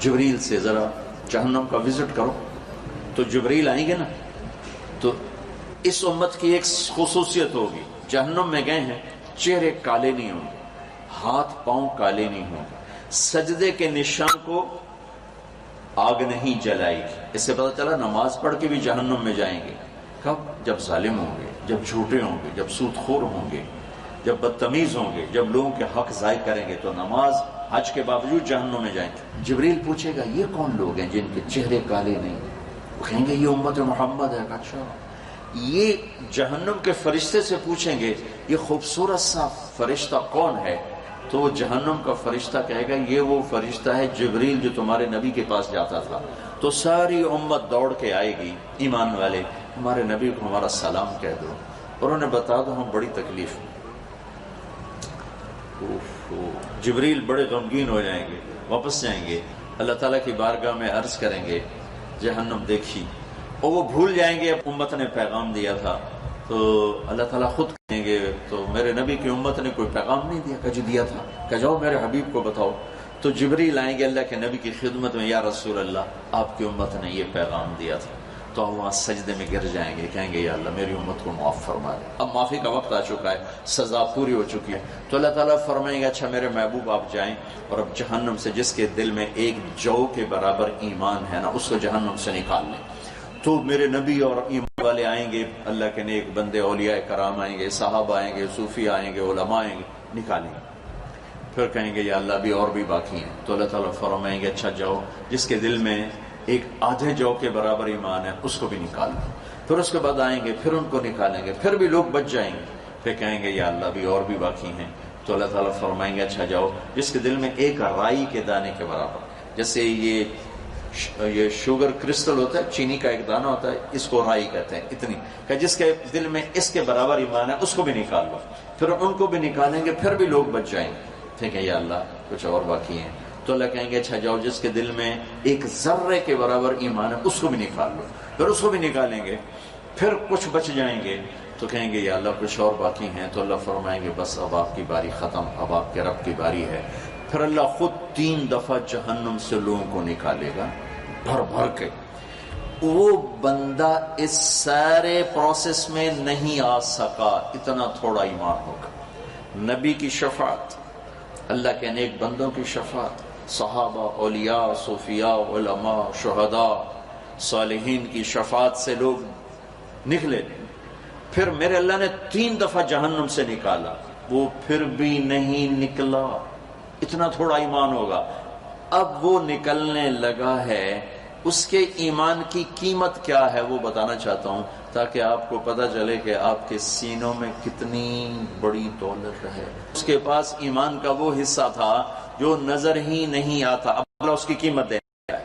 جبریل سے ذرا جہنم کا وزٹ کرو. تو جبریل آئیں گے نا تو اس امت کی ایک خصوصیت ہوگی، جہنم میں گئے ہیں چہرے کالے نہیں ہوں گے، ہاتھ پاؤں کالے نہیں ہوں گے، سجدے کے نشان کو آگ نہیں جلائے گی. اس سے پتہ چلا نماز پڑھ کے بھی جہنم میں جائیں گے. کب؟ جب ظالم ہوں گے، جب جھوٹے ہوں گے، جب سود خور ہوں گے، جب بدتمیز ہوں گے، جب لوگوں کے حق ضائع کریں گے تو نماز حج کے باوجود جہنم میں جائیں گے. جبریل پوچھے گا یہ کون لوگ ہیں جن کے چہرے کالے نہیں؟ وہ کہیں گے یہ امت محمد ہے. اچھا، یہ جہنم کے فرشتے سے پوچھیں گے یہ خوبصورت سا فرشتہ کون ہے؟ تو جہنم کا فرشتہ کہے گا یہ وہ فرشتہ ہے جبریل جو تمہارے نبی کے پاس جاتا تھا. تو ساری امت دوڑ کے آئے گی، ایمان والے ہمارے نبی کو ہمارا سلام کہہ دو اور انہیں بتا دو ہم بڑی تکلیف. جبریل بڑے غمگین ہو جائیں گے، واپس جائیں گے، اللہ تعالیٰ کی بارگاہ میں عرض کریں گے جہنم دیکھی، اور وہ بھول جائیں گے امت نے پیغام دیا تھا. تو اللہ تعالیٰ خود کہیں گے تو میرے نبی کی امت نے کوئی پیغام نہیں دیا؟ کہ جو دیا تھا، کہ جاؤ میرے حبیب کو بتاؤ. تو جبریل آئیں گے اللہ کے نبی کی خدمت میں، یا رسول اللہ آپ کی امت نے یہ پیغام دیا تھا. تو ہم وہاں سجدے میں گر جائیں گے، کہیں گے یا اللہ میری امت کو معاف فرما دے. اب معافی کا وقت آ چکا ہے، سزا پوری ہو چکی ہے. تو اللہ تعالیٰ فرمائیں گے اچھا میرے محبوب آپ جائیں اور اب جہنم سے جس کے دل میں ایک جو کے برابر ایمان ہے نا اس کو جہنم سے نکال لیں. تو میرے نبی اور ایمان والے آئیں گے، اللہ کے نیک بندے اولیاء کرام آئیں گے، صحابہ آئیں گے، صوفی آئیں گے، علماء آئیں گے، نکالیں گے. پھر کہیں گے یا اللہ ابھی اور بھی باقی ہیں. تو اللہ تعالیٰ فرمائیں گے اچھا جاؤ جس کے دل میں ایک آدھے جو کے برابر ایمان ہے اس کو بھی نکال دو. پھر اس کے بعد آئیں گے، پھر ان کو نکالیں گے، پھر بھی لوگ بچ جائیں گے. پھر کہیں گے یا اللہ ابھی اور بھی باقی ہیں. تو اللہ تعالیٰ فرمائیں گے اچھا جاؤ جس کے دل میں ایک رائی کے دانے کے برابر، جیسے یہ شوگر کرسٹل ہوتا ہے، چینی کا ایک دانہ ہوتا ہے، اس کو رائی کہتے ہیں، اتنی کہ جس کے دل میں اس کے برابر ایمان ہے اس کو بھی نکال لو. پھر ان کو بھی نکالیں گے، پھر بھی لوگ بچ جائیں گے. ٹھیک ہے یا اللہ کچھ اور باقی ہیں. تو اللہ کہیں گے اچھا جاؤ جس کے دل میں ایک ذرے کے برابر ایمان ہے اس کو بھی نکال لو. پھر اس کو بھی نکالیں گے، پھر کچھ بچ جائیں گے. تو کہیں گے یا اللہ کچھ اور باقی ہیں. تو اللہ فرمائیں گے بس اب آپ کی باری ختم، اب آپ کے رب کی باری ہے. پھر اللہ خود 3 دفعہ جہنم سے لوگوں کو نکالے گا بھر بھر کے. وہ بندہ اس سارے پروسیس میں نہیں آ سکا، اتنا تھوڑا ایمان ہوگا. نبی کی شفاعت، اللہ کے نیک بندوں کی شفاعت، صحابہ، اولیاء، صوفیاء، علماء، شہداء، صالحین کی شفاعت سے لوگ نکلے. پھر میرے اللہ نے 3 دفعہ جہنم سے نکالا، وہ پھر بھی نہیں نکلا، اتنا تھوڑا ایمان ہوگا. اب وہ نکلنے لگا ہے، اس کے ایمان کی قیمت کیا ہے وہ بتانا چاہتا ہوں تاکہ آپ کو پتہ چلے کہ آپ کے سینوں میں کتنی بڑی دولت ہے. اس کے پاس ایمان کا وہ حصہ تھا جو نظر ہی نہیں آتا. اب اللہ اس کی قیمت دے رہا ہے،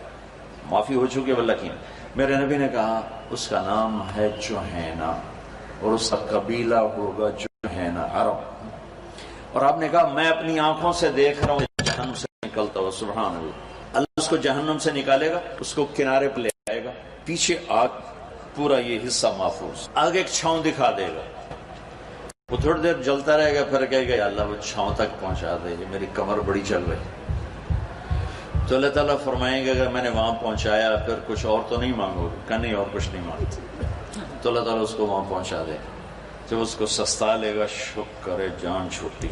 معافی ہو چکی ہے اللہ کی. میرے نبی نے کہا اس کا نام ہے جوہینا اور اس کا قبیلہ ہوگا جوہینا عرب. اور آپ نے کہا میں اپنی آنکھوں سے دیکھ رہا ہوں جہنم سے نکلتا ہوا. سبحان اللہ. اللہ اس کو جہنم سے نکالے گا، اس کو کنارے پہ لے آئے گا، پیچھے آگ، پورا یہ حصہ محفوظ، آگے ایک چھاؤں دکھا دے گا. وہ تھوڑی دیر جلتا رہے گا، پھر کہے گا یا اللہ وہ چھاؤں تک پہنچا دے، میری کمر بڑی چل رہی. تو اللہ تعالیٰ فرمائیں گے اگر میں نے وہاں پہنچایا پھر کچھ اور تو نہیں مانگو گے؟ کہ نہیں اور کچھ نہیں مانگتے. تو اللہ تعالیٰ اس کو وہاں پہنچا دے. جب اس کو سستا لے گا، شکر ہے جان چھوٹی،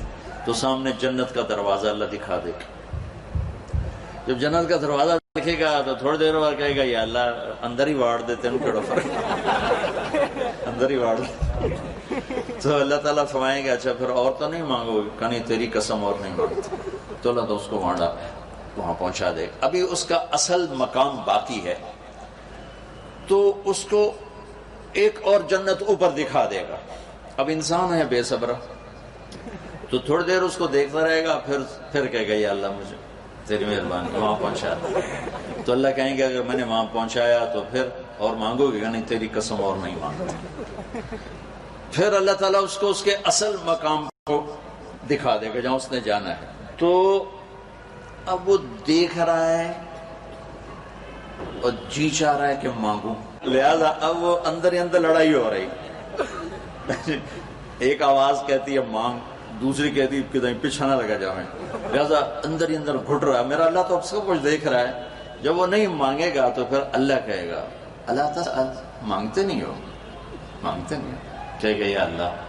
تو سامنے جنت کا دروازہ اللہ دکھا دے گا. جب جنت کا دروازہ دیکھے گا تو تھوڑی دیر بعد کہے گا یا اللہ اندر ہی واڑ دیتے ہیں، کیڑا فرق اندر ہی واڑ. تو اللہ تعالیٰ فرمائیں گے اچھا پھر اور تو نہیں مانگو گے؟ کہ نہیں تیری قسم اور نہیں مانگتے. تو اللہ تو اس کو وہاں پہنچا دے. ابھی اس کا اصل مقام باقی ہے، تو اس کو ایک اور جنت اوپر دکھا دے گا. اب انسان ہے بے صبر، تو تھوڑی دیر اس کو دیکھتا رہے گا، پھر کہے گا یا اللہ مجھے تیری مہربانی وہاں پہنچا دے. تو اللہ کہیں گے اگر میں نے وہاں پہنچایا تو پھر اور مانگو گے؟ کہ نہیں تیری قسم اور نہیں مانگتے. پھر اللہ تعالیٰ اس کو اس کے اصل مقام کو دکھا دے گا جہاں اس نے جانا ہے. تو اب وہ دیکھ رہا ہے اور جی چاہ رہا ہے کہ مانگوں، لہذا اب وہ اندر ہی اندر لڑائی ہو رہی. ایک آواز کہتی ہے مانگ، دوسری کہتی کہ دہیں پیچھا نہ لگا جائیں، لہٰذا اندر ہی اندر گھٹ رہا ہے میرا اللہ تو اب سب کچھ دیکھ رہا ہے. جب وہ نہیں مانگے گا تو پھر اللہ کہے گا اللہ تسأل، مانگتے نہیں ہو، مانگتے نہیں ہو. کہے گا یا اللہ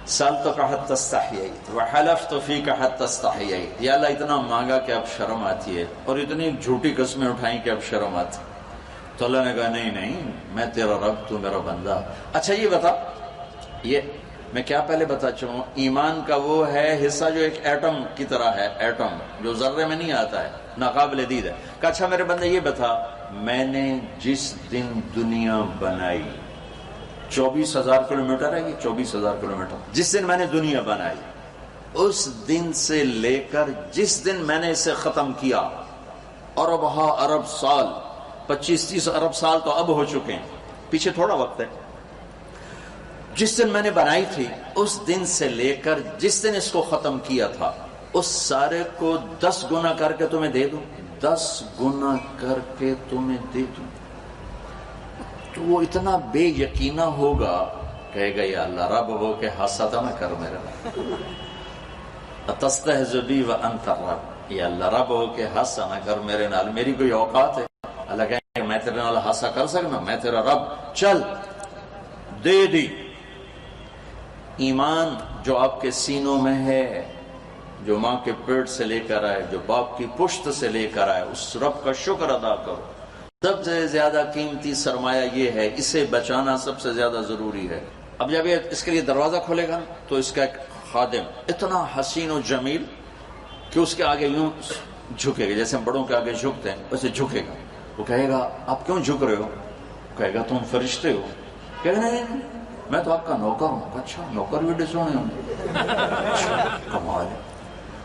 سألتک حتی استحییت وحلفت فیک حتی استحییت، یا اللہ اتنا مانگا کہ اب شرم آتی ہے اور اتنی جھوٹی قسمیں اٹھائیں کہ اب شرم آتی. تو اللہ نے کہا نہیں نہیں، میں تیرا رب، تو میرا بندہ. اچھا یہ بتا، یہ میں کیا پہلے بتا چاہوں، ایمان کا وہ ہے حصہ جو ایک ایٹم کی طرح ہے، ایٹم جو ذرے میں نہیں آتا ہے، ناقابل دید ہے. کہ اچھا میرے بندے یہ بتا، میں نے جس دن دنیا بنائی 24,000 کلومیٹر ہے یہ 24,000 کلومیٹر، جس دن میں نے دنیا بنائی اس دن سے لے کر جس دن میں نے اسے ختم کیا، ارب سال، 25-30 ارب سال تو اب ہو چکے ہیں، پیچھے تھوڑا وقت ہے. جس دن میں نے بنائی تھی اس دن سے لے کر جس دن اس کو ختم کیا تھا، اس سارے کو 10 گنا کر کے تمہیں دے دوں، 10 گنا کر کے تمہیں دے دوں. تو وہ اتنا بے یقینہ ہوگا، کہے گا یا اللہ رب ہو کے حسد نہ کر میرے اتستہزئ بی وانت الرب، یا اللہ رب ہو کے حسد نہ کر میرے نال، میری کوئی اوقات ہے؟ اللہ کہے گا میں تیرے نال حسد کر سکنا، میں تیرا رب، چل دے دی. ایمان جو آپ کے سینوں میں ہے، جو ماں کے پیٹ سے لے کر آئے، جو باپ کی پشت سے لے کر آئے، اس رب کا شکر ادا کرو. سب سے زیادہ قیمتی سرمایہ یہ ہے، اسے بچانا سب سے زیادہ ضروری ہے. اب جب یہ اس کے لیے دروازہ کھولے گا تو اس کا ایک خادم اتنا حسین و جمیل کہ اس کے آگے یوں جھکے گا، جیسے ہم بڑوں کے آگے جھکتے ہیں ویسے جھکے گا. وہ کہے گا آپ کیوں جھک رہے ہو؟ کہے گا تم فرشتے ہو. کہے گا نہیں میں تو آپ کا نوکر ہوں. اچھا نوکر بھی ڈسونے ہوں، کمال ہے.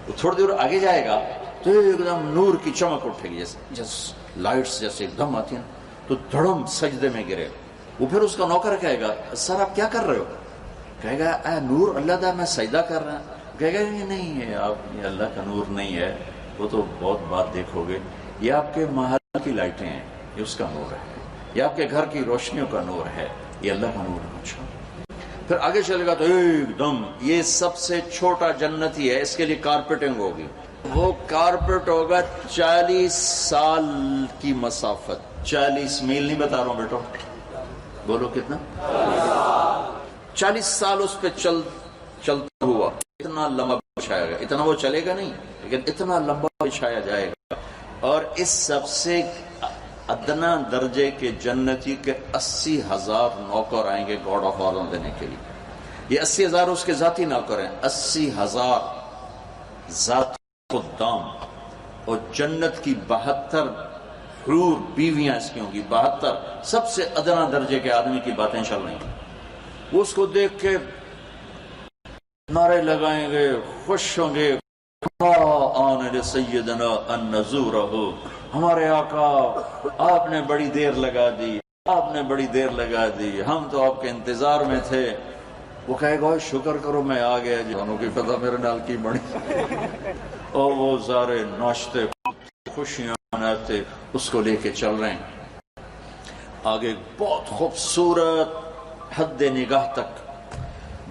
وہ تھوڑی دیر آگے جائے گا تو ایک دم نور کی چمک اٹھے گی، جیسے لائٹس جیسے ایک دم آتی ہیں، تو دھڑم سجدے میں گرے. وہ پھر اس کا نوکر کہے گا سر آپ کیا کر رہے ہو؟ کہے گا اے نور اللہ دا میں سجدہ کر رہا ہوں. کہے گا یہ نہیں ہے، آپ یہ اللہ کا نور نہیں ہے، وہ تو بہت بات دیکھو گے، یہ آپ کے محل کی لائٹیں ہیں، یہ اس کا نور ہے، یہ آپ کے گھر کی روشنیوں کا نور ہے، یہ اللہ کا نور ہے. اچھا پھر آگے چلے گا تو ایک دم یہ سب سے چھوٹا جنتی ہے، اس کے لیے کارپیٹنگ ہوگی. وہ کارپیٹ ہوگا 40 سال کی مسافت، 40 میل نہیں بتا رہا ہوں بیٹو، بولو کتنا، 40 سال اس پہ چلتا ہوا. اتنا لمبا بچھایا گا، اتنا وہ چلے گا نہیں لیکن اتنا لمبا بچھایا جائے گا. اور اس سب سے ادنا درجے کے جنتی کے 80,000 نوکر آئیں گے گاڈ آف آنر دینے کے لیے. یہ 80,000 اس کے ذاتی نوکر ہیں، 80,000 ذاتی خدام. اور جنت کی 72 حور بیویاں اس کی ہوں گی، 72 سب سے ادنا درجے کے آدمی کی باتیں چل رہی ہیں. وہ اس کو دیکھ کے نعرے لگائیں گے، خوش ہوں گے، آن سیدنا ان نزورہ، ہمارے آقا آپ نے بڑی دیر لگا دی، آپ نے بڑی دیر لگا دی، ہم تو آپ کے انتظار میں تھے. وہ کہے گا شکر کرو میں آ گیا، جانوں کی فتح میرے نال کی بڑی. اور وہ سارے ناشتے خوشیاں مناتے اس کو لے کے چل رہے ہیں. آگے بہت خوبصورت حد نگاہ تک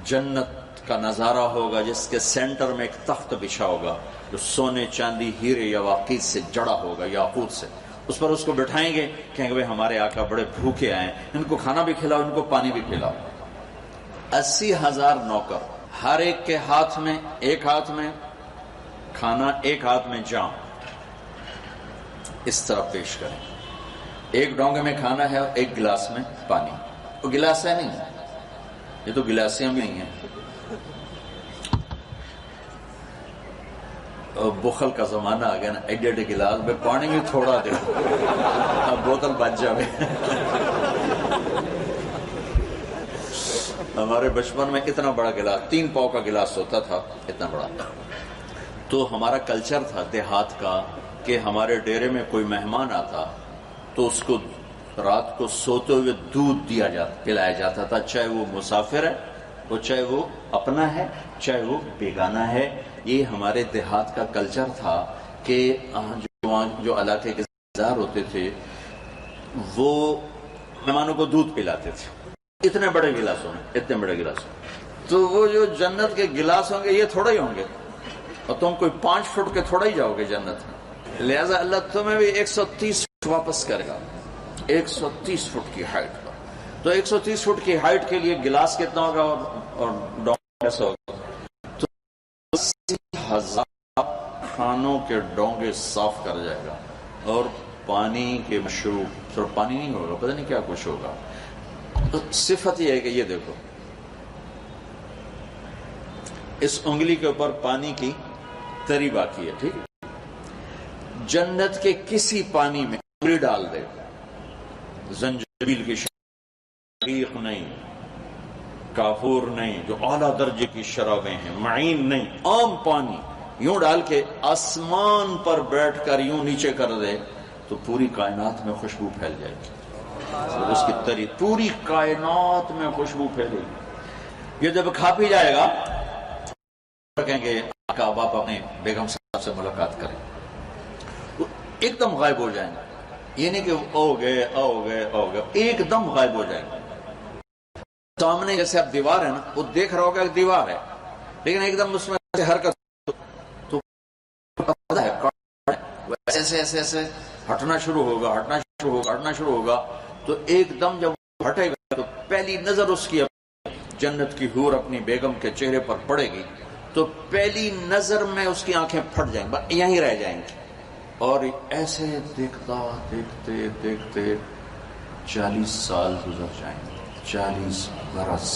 جنت کا نظارہ ہوگا، جس کے سینٹر میں ایک تخت بچھا ہوگا جو سونے چاندی ہیرے یواقیت سے جڑا ہوگا، یاقوت سے. اس پر اس کو بٹھائیں گے، کہیں گے ہمارے آقا بڑے بھوکے آئے ہیں، ان کو کھانا بھی کھلاؤ، ان کو پانی بھی پلاؤ. 80,000 نوکر، ہر ایک کے ہاتھ میں، ایک ہاتھ میں کھانا، ایک ہاتھ میں جام، اس طرح پیش کریں. ایک ڈونگے میں کھانا ہے اور ایک گلاس میں پانی. وہ گلاس ہے نہیں، یہ تو گلاسیاں بھی نہیں ہیں. بخل کا زمانہ آ گیا نا، ایڈے ایڈے گلاس میں پانی بھی تھوڑا دے، اب بوتل بچ جاوے. ہمارے بچپن میں اتنا بڑا گلاس، 3 پاؤ کا گلاس ہوتا تھا، اتنا بڑا. تو ہمارا کلچر تھا دیہات کا کہ ہمارے ڈیرے میں کوئی مہمان آتا تو اس کو رات کو سوتے ہوئے دودھ پلایا جاتا تھا، چاہے وہ مسافر ہے، وہ چاہے وہ اپنا ہے، چاہے وہ بیگانہ ہے. یہ ہمارے دیہات کا کلچر تھا کہ جو علاقے کے زار ہوتے تھے وہ مہمانوں کو دودھ پلاتے تھے اتنے بڑے گلاسوں میں، اتنے بڑے گلاسوں. تو وہ جو جنت کے گلاس ہوں گے یہ تھوڑا ہی ہوں گے، اور تم کوئی 5 فٹ کے تھوڑا ہی جاؤ گے جنت میں، لہذا اللہ تمہیں بھی 130 فٹ واپس کرے گا، 130 فٹ کی ہائٹ پر۔ تو 130 فٹ کی ہائٹ کے لیے گلاس کتنا ہوگا اور ڈونگ کیسا ہوگا؟ تو 80,000 کھانوں کے ڈونگے صاف کر جائے گا، اور پانی کے مشروب، صرف پانی نہیں ہوگا، پتہ نہیں کیا کچھ ہوگا۔ تو صفت یہ ہے کہ یہ دیکھو اس انگلی کے اوپر پانی کی تری باقی ہے، ٹھیک ہے؟ جنت کے کسی پانی میں انگلی ڈال دے، زنجبیل کی شریق نہیں، کافور نہیں، جو اعلیٰ درجے کی شرابیں ہیں، معین نہیں، عام پانی یوں ڈال کے آسمان پر بیٹھ کر یوں نیچے کر دے تو پوری کائنات میں خوشبو پھیل جائے گی، اس کی تری پوری کائنات میں خوشبو پھیلے گی۔ یہ جب کھا پی جائے گا کہیں گے آقا باپ اپنے بیگم صاحب سے ملاقات کریں، وہ ایک دم غائب ہو جائیں گے، یہ نہیں کہ او گئے، ایک دم غائب ہو جائیں گے۔ سامنے جیسے اب دیوار ہے نا، وہ دیکھ رہا ہوگا کہ دیوار ہے، لیکن ایک دم اس میں حرکت تو ایسے ایسے ایسے ہٹنا شروع ہوگا، تو ایک دم جب ہٹے گا تو پہلی نظر اس کی جنت کی حور اپنی بیگم کے چہرے پر پڑے گی، تو پہلی نظر میں اس کی آنکھیں پھٹ جائیں گی، یہیں رہ جائیں گی، اور ایسے دیکھتے 40 سال گزر جائیں گے، 40 برس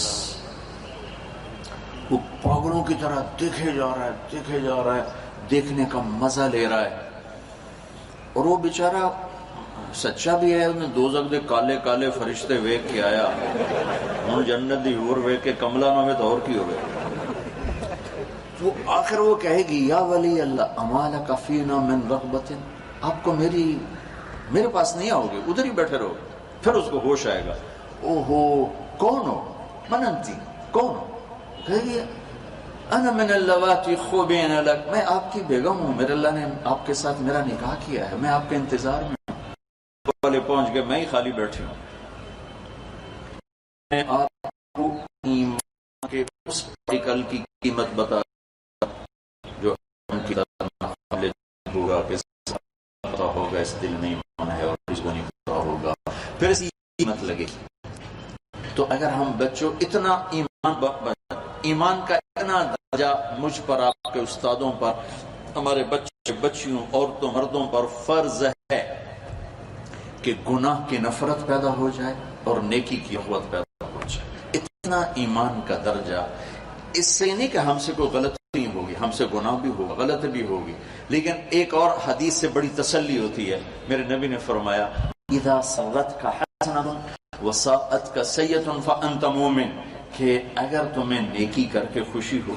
وہ پاگلوں کی طرح دیکھے جا رہا ہے، دیکھنے کا مزہ لے رہا ہے، اور وہ بیچارہ سچا بھی ہے، انہیں دوزخ دے کالے کالے فرشتے ویک کے آیا، انہوں جنت دی حور ویک کے کملا نہ ہوئے تو اور کی ہوئے۔ وہ آخر وہ کہے گی یا ولی اللہ اما لک فینا من رغبت، آپ کو میرے پاس نہیں آؤ گے، ادھر ہی بیٹھے رہو۔ پھر اس کو ہوش آئے گا، اوہو کون ہو؟ من انتی، کون ہو؟ کہے گی انا من اللواتی خوبین لک، میں آپ کی بیگم ہوں، میرے اللہ نے آپ کے ساتھ میرا نکاح کیا ہے، میں آپ کے انتظار میں ہوں۔ والے پہنچ گئے، میں ہی خالی بیٹھی ہوں۔ میں آپ کو ایمان کے اس پارٹیکل کی قیمت بتا جو ان کی طرح ہوگا، کہ پتا ہوگا اس دل میں ایمان ہے اور اس کو نہیں پتا ہوگا، پھر اس کی قیمت لگے گی۔ تو اگر ہم بچوں اتنا ایمان کا اتنا درجہ مجھ پر، آپ کے استادوں پر، ہمارے بچے بچیوں، عورتوں مردوں پر فرض ہے کہ گناہ کی نفرت پیدا ہو جائے اور نیکی کی قوت پیدا ہو جائے۔ اتنا ایمان کا درجہ، اس سے نہیں کہ ہم سے کوئی غلطی نہیں ہوگی، ہم سے گناہ بھی ہوگا، غلط بھی ہوگی، لیکن ایک اور حدیث سے بڑی تسلی ہوتی ہے۔ میرے نبی نے فرمایا اذا سرتک حسنۃ وساءتک سیئۃ فانت مومن، کہ اگر تمہیں نیکی کر کے خوشی ہو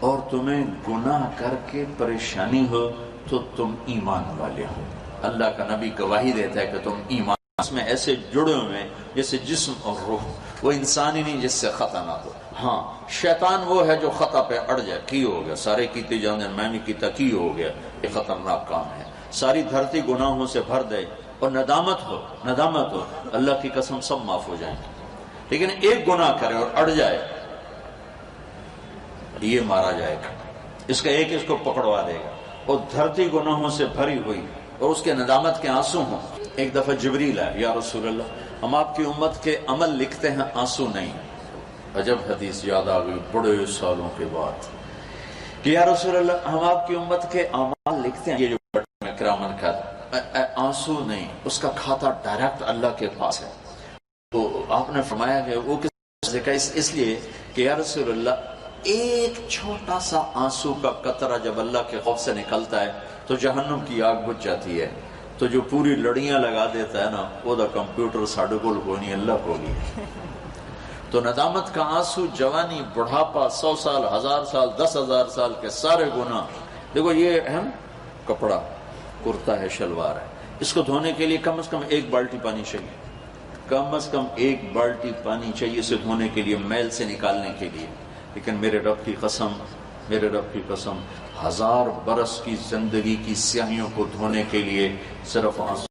اور تمہیں گناہ کر کے پریشانی ہو تو تم ایمان والے ہو۔ اللہ کا نبی گواہی دیتا ہے کہ تم ایمان اس میں ایسے جڑے ہوئے جیسے جسم اور روح، وہ انسان ہی نہیں جس سے خطا نہ ہو۔ ہاں شیطان وہ ہے جو خطا پہ اڑ جائے، کی ہو گیا، سارے کیتے جانے میں بھی کیتا، کی ہو گیا، یہ خطرناک کام ہے۔ ساری دھرتی گناہوں سے بھر دے اور ندامت ہو، اللہ کی قسم سب معاف ہو جائیں گے، لیکن ایک گناہ کرے اور اڑ جائے، یہ مارا جائے گا، اس کا ایک اس کو پکڑوا دے گا، اور دھرتی گناہوں سے بھری ہوئی اور اس کے ندامت کے آنسو ہوں۔ ایک دفعہ جبریل آئے، یا رسول اللہ ہم آپ کی امت کے عمل لکھتے ہیں، آنسو نہیں۔ عجب حدیث یاد آ گئی بڑے سالوں کے بعد کہ یا رسول اللہ ہم آپ کی امت کے اعمال لکھتے ہیں، یہ جو میں کرامن کا آنسو نہیں، اس کا کھاتا ڈائریکٹ اللہ کے پاس ہے۔ تو آپ نے فرمایا کہ وہ کس کا؟ اس لیے کہ یا رسول اللہ ایک چھوٹا سا آنسو کا قطرہ جب اللہ کے خوف سے نکلتا ہے تو جہنم کی آگ بجھ جاتی ہے، تو جو پوری لڑیاں لگا دیتا ہے نا، وہ دا کمپیوٹر ساڑھے کول کوئی نہیں، اللہ کو نہیں۔ تو ندامت کا آنسو، جوانی، بڑھاپا، 100 سال، 1000 سال، 10,000 سال کے سارے گناہ، دیکھو یہ اہم کپڑا، کرتا ہے، شلوار ہے، اس کو دھونے کے لیے کم از کم 1 بالٹی پانی چاہیے، کم از کم 1 بالٹی پانی چاہیے اسے دھونے کے لیے، میل سے نکالنے کے لیے۔ لیکن میرے رب کی قسم 1000 برس کی زندگی کی سیاہیوں کو دھونے کے لیے صرف آنسو